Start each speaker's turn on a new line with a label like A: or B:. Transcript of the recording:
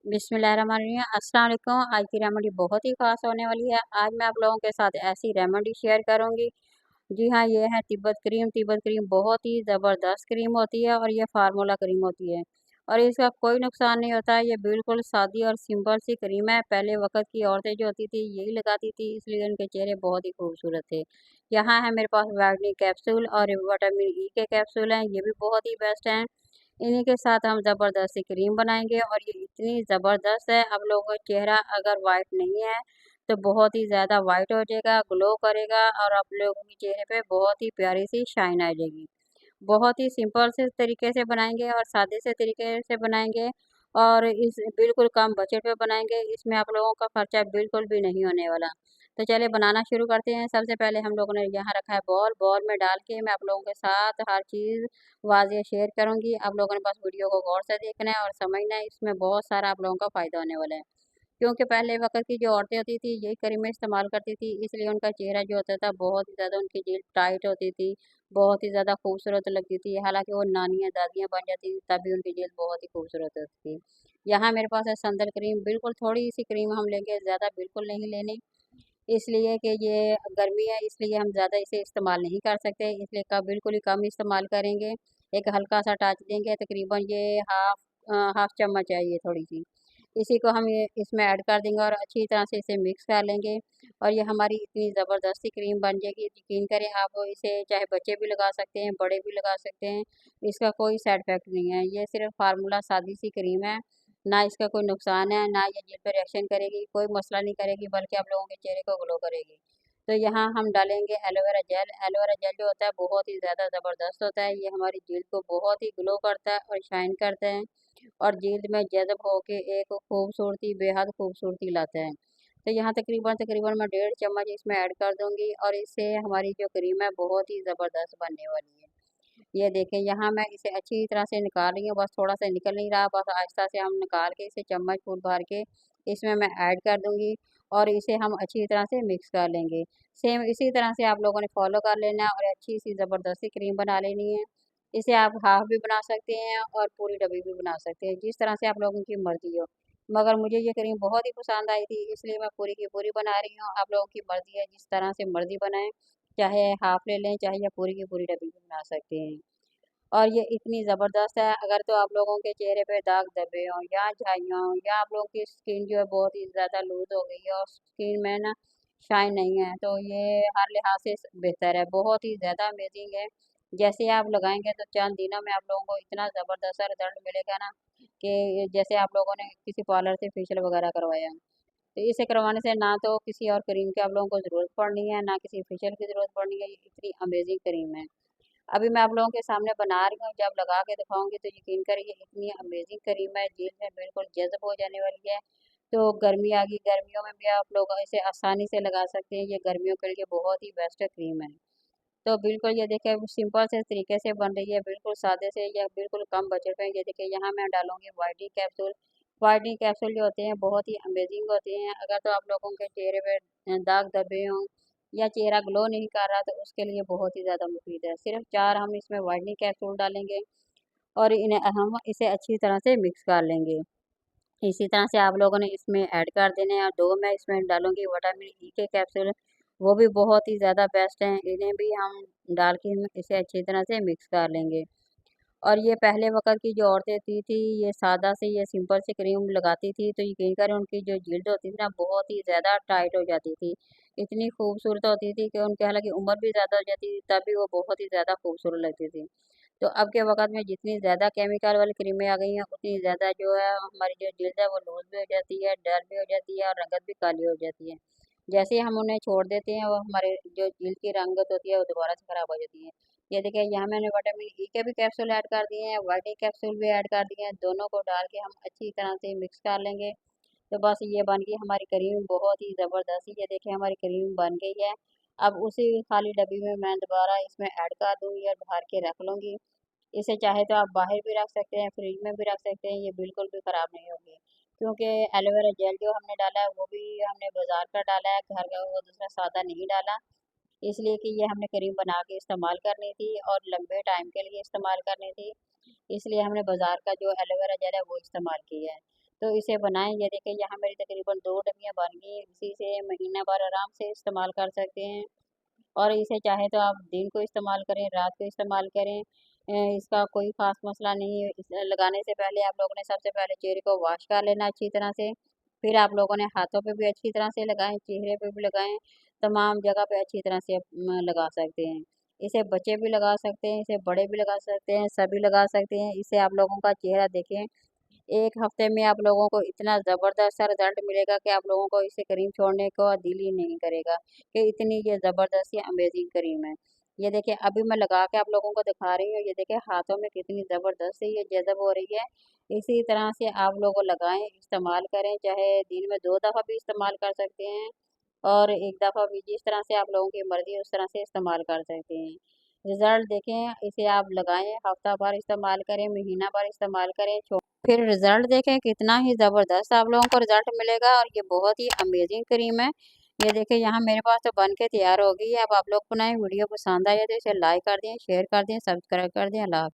A: बिस्मिल्लाहिर्रहमानिर्रहीम। अस्सलाम वालेकुम। आज की रेमेडी बहुत ही ख़ास होने वाली है। आज मैं आप लोगों के साथ ऐसी रेमेडी शेयर करूंगी। जी हाँ, ये है तिब्बत क्रीम। तिब्बत क्रीम बहुत ही ज़बरदस्त क्रीम होती है और ये फार्मूला क्रीम होती है और इसका कोई नुकसान नहीं होता है। ये बिल्कुल सादी और सिंपल सी क्रीम है। पहले वक्त की औरतें जो होती थी यही लगाती थी, इसलिए उनके चेहरे बहुत ही खूबसूरत थे। यहाँ है मेरे पास वाइटनिंग कैप्सूल और विटामिन ई के कैप्सूल हैं, ये भी बहुत ही बेस्ट हैं। इन्हीं के साथ हम ज़बरदस्त सी क्रीम बनाएंगे और ये इतनी ज़बरदस्त है, आप लोगों का चेहरा अगर वाइट नहीं है तो बहुत ही ज़्यादा वाइट हो जाएगा, ग्लो करेगा और आप लोगों के चेहरे पे बहुत ही प्यारी सी शाइन आ जाएगी। बहुत ही सिंपल से तरीके से बनाएंगे और सादे से तरीके से बनाएंगे और इस बिल्कुल कम बजट पे बनाएंगे। इसमें आप लोगों का खर्चा बिल्कुल भी नहीं होने वाला। तो चलिए बनाना शुरू करते हैं। सबसे पहले हम लोगों ने यहाँ रखा है बॉल। बॉल में डाल के मैं आप लोगों के साथ हर चीज़ वाज़ेह शेयर करूँगी। आप लोगों ने बस वीडियो को गौर से देखना है और समझना है, इसमें बहुत सारा आप लोगों का फ़ायदा होने वाला है। क्योंकि पहले वक़्त की जो औरतें होती थी यही क्रीमें इस्तेमाल करती थी, इसलिए उनका चेहरा जो होता था बहुत ही ज़्यादा उनकी जल्द टाइट होती थी, बहुत ही ज़्यादा खूबसूरत लगती थी। हालाँकि वो नानियाँ, दादियाँ बन जाती थी तब भी उनकी जल्द बहुत ही खूबसूरत होती थी। यहाँ मेरे पास है संदल क्रीम। बिल्कुल थोड़ी-सी क्रीम हम लेंगे, ज़्यादा बिल्कुल नहीं लेनी, इसलिए कि ये गर्मी है इसलिए हम ज़्यादा इसे इस्तेमाल नहीं कर सकते, इसलिए बिल्कुल ही कम इस्तेमाल करेंगे। एक हल्का-सा टच देंगे, तकरीबन ये हाफ़ चम्मच है ये थोड़ी-सी। इसी को हम ये इसमें ऐड कर देंगे और अच्छी तरह से इसे मिक्स कर लेंगे और ये हमारी इतनी ज़बरदस्ती क्रीम बन जाएगी। यकीन करें आप, इसे चाहे बच्चे भी लगा सकते हैं, बड़े भी लगा सकते हैं। इसका कोई साइड इफ़ेक्ट नहीं है। ये सिर्फ़ फ़ार्मूला सादी सी क्रीम है, ना इसका कोई नुकसान है, ना ये जिल्द पे रिएक्शन करेगी, कोई मसला नहीं करेगी, बल्कि आप लोगों के चेहरे को ग्लो करेगी। तो यहाँ हम डालेंगे एलोवेरा जेल। एलोवेरा जेल जो होता है बहुत ही ज़्यादा ज़बरदस्त होता है। ये हमारी जिल्द को बहुत ही ग्लो करता है और शाइन करता है और जिल्द में जज़ब होके एक खूबसूरती, बेहद खूबसूरती लाता है। तो यहाँ तकरीबन तकरीबन मैं 1.5 चम्मच इसमें ऐड कर दूँगी और इससे हमारी जो क्रीम है बहुत ही ज़बरदस्त बनने वाली है। ये देखें, यहाँ मैं इसे अच्छी तरह से निकाल रही हूँ, बस थोड़ा-सा निकल नहीं रहा, बस आहिस्ता से हम निकाल के इसे चम्मच फूल भर के इसमें मैं ऐड कर दूँगी और इसे हम अच्छी तरह से मिक्स कर लेंगे। सेम इसी तरह से आप लोगों ने फ़ॉलो कर लेना है और अच्छी-सी ज़बरदस्ती क्रीम बना लेनी है। इसे आप हाफ़ भी बना सकते हैं और पूरी डब्बी भी बना सकते हैं, जिस तरह से आप लोगों की मर्ज़ी हो। मगर मुझे ये क्रीम बहुत ही पसंद आई थी, इसलिए मैं पूरी की पूरी बना रही हूँ। आप लोगों की मर्ज़ी है, जिस तरह से मर्ज़ी बनाएँ, चाहे हाफ़ ले लें, चाहे या पूरी की पूरी डब्बी भी बना सकते हैं। और ये इतनी ज़बरदस्त है, अगर तो आप लोगों के चेहरे पे दाग धब्बे हों या झाइयाँ हों या आप लोगों की स्किन जो है बहुत ही ज़्यादा लूज़ हो गई है और स्किन में ना शाइन नहीं है, तो ये हर लिहाज से बेहतर है, बहुत ही ज़्यादा अमेजिंग है। जैसे ही आप लगाएंगे तो चंद दिनों में आप लोगों को इतना ज़बरदस्त रिजल्ट मिलेगा ना कि जैसे आप लोगों ने किसी पार्लर से फेशियल वगैरह करवाया। तो इसे करवाने से ना तो किसी और क्रीम की आप लोगों को ज़रूरत पड़नी है, ना किसी फेशियल की ज़रूरत पड़नी है, ये इतनी अमेजिंग क्रीम है। अभी मैं आप लोगों के सामने बना रही हूँ, जब लगा के दिखाऊंगी तो यकीन करिए इतनी अमेजिंग क्रीम है, जेल में बिल्कुल जज़ब हो जाने वाली है। तो गर्मी आ गई, गर्मियों में भी आप लोग इसे आसानी से लगा सकते हैं। ये गर्मियों के लिए बहुत ही बेस्ट क्रीम है। तो बिल्कुल ये देखिए सिंपल से तरीके से बन रही है, बिल्कुल सादे से या बिल्कुल कम बजट में। ये देखिए यहाँ मैं डालूंगी वाइटनिंग कैप्सूल। वाइटनिंग कैप्सूल जो होते हैं बहुत ही अमेजिंग होते हैं। अगर तो आप लोगों के चेहरे पे दाग धब्बे हों या चेहरा ग्लो नहीं कर रहा तो उसके लिए बहुत ही ज़्यादा मुफीद है। सिर्फ 4 हम इसमें वाइटनिंग कैप्सूल डालेंगे और इन्हें हम इसे अच्छी तरह से मिक्स कर लेंगे। इसी तरह से आप लोगों ने इसमें ऐड कर देने हैं और 2 मैं इसमें डालूँगी विटामिन ई के कैप्सूल, वो भी बहुत ही ज़्यादा बेस्ट हैं। इन्हें भी हम डाल के इसे अच्छी तरह से मिक्स कर लेंगे। और ये पहले वक़्त की जो औरतें थी ये सादा से ये सिंपल सी क्रीम लगाती थी, तो यकीन करें उनकी जो जिल्द होती थी ना बहुत ही ज़्यादा टाइट हो जाती थी। इतनी खूबसूरत होती थी कि उनकी हालाँकि उम्र भी ज़्यादा हो जाती थी, तब भी वो बहुत ही ज़्यादा खूबसूरत लगती थी। तो अब के वक़्त में जितनी ज़्यादा केमिकल वाली क्रीमें आ गई हैं, उतनी ज़्यादा जो है हमारी जो जिल्द है वो लूज़ भी हो जाती है, डल भी हो जाती है और रंगत भी काली हो जाती है। जैसे ही हम उन्हें छोड़ देते हैं, वो हमारे जो जिल्द की रंगत होती है वो दोबारा से ख़राब हो जाती है। ये देखिए यहाँ मैंने विटामिन ई के भी कैप्सूल ऐड कर दिए हैं, वाइटनिंग कैप्सूल भी ऐड कर दिए हैं, दोनों को डाल के हम अच्छी तरह से मिक्स कर लेंगे। तो बस ये बन गई हमारी क्रीम, बहुत ही ज़बरदस्त। ये देखिए हमारी क्रीम बन गई है। अब उसी खाली डब्बी में मैं दोबारा इसमें ऐड कर दूँगी और भर के रख लूँगी। इसे चाहे तो आप बाहर भी रख सकते हैं, फ्रिज में भी रख सकते हैं, ये बिल्कुल भी ख़राब नहीं होगी। क्योंकि एलोवेरा जेल जो हमने डाला है वो भी हमने बाज़ार का डाला है, घर का वो दूसरा सादा नहीं डाला। इसलिए कि ये हमने क्रीम बना के इस्तेमाल करनी थी और लंबे टाइम के लिए इस्तेमाल करनी थी, इसलिए हमने बाज़ार का जो एलोवेरा जेल है वो इस्तेमाल किया है। तो इसे बनाएं। ये देखिए यहाँ मेरी तकरीबन 2 डब्बियाँ बन गई हैं। इसी से महीना भर आराम से इस्तेमाल कर सकते हैं। और इसे चाहे तो आप दिन को इस्तेमाल करें, रात को इस्तेमाल करें। इसका कोई ख़ास मसला नहीं है। इसे लगाने से पहले आप लोगों ने सबसे पहले चेहरे को वॉश कर लेना अच्छी तरह से। फिर आप लोगों ने हाथों पे भी अच्छी तरह से लगाएं, चेहरे पे भी लगाएं, तमाम जगह पे अच्छी तरह से लगा सकते हैं। इसे बच्चे भी लगा सकते हैं, इसे बड़े भी लगा सकते हैं, सभी लगा सकते हैं। इससे आप लोगों का चेहरा देखें, 1 हफ्ते में आप लोगों को इतना ज़बरदस्त सा रिजल्ट मिलेगा कि आप लोगों को इसे क्रीम छोड़ने को दिल ही नहीं करेगा कि इतनी ये ज़बरदस्त या अमेजिंग क्रीम है। ये देखिए अभी मैं लगा के आप लोगों को दिखा रही हूँ। ये देखिए हाथों में कितनी ज़बरदस्त से ये जज़ब हो रही है। इसी तरह से आप लोग लगाएं, इस्तेमाल करें, चाहे दिन में 2 दफ़ा भी इस्तेमाल कर सकते हैं और 1 दफ़ा भी, जिस तरह से आप लोगों की मर्ज़ी है उस तरह से इस्तेमाल कर सकते हैं। रिज़ल्ट देखें, इसे आप लगाएं, हफ्ता भर इस्तेमाल करें, महीना भर इस्तेमाल करें, फिर रिजल्ट देखें कितना ही ज़बरदस्त आप लोगों को रिजल्ट मिलेगा। और ये बहुत ही अमेजिंग क्रीम है। ये देखिए यहाँ मेरे पास तो बन के तैयार हो गई है। अब आप लोग को ना ये वीडियो पसंद आए तो इसे लाइक कर दें, शेयर कर दें, सब्सक्राइब कर दें। अल्लाह हाफ़िज़।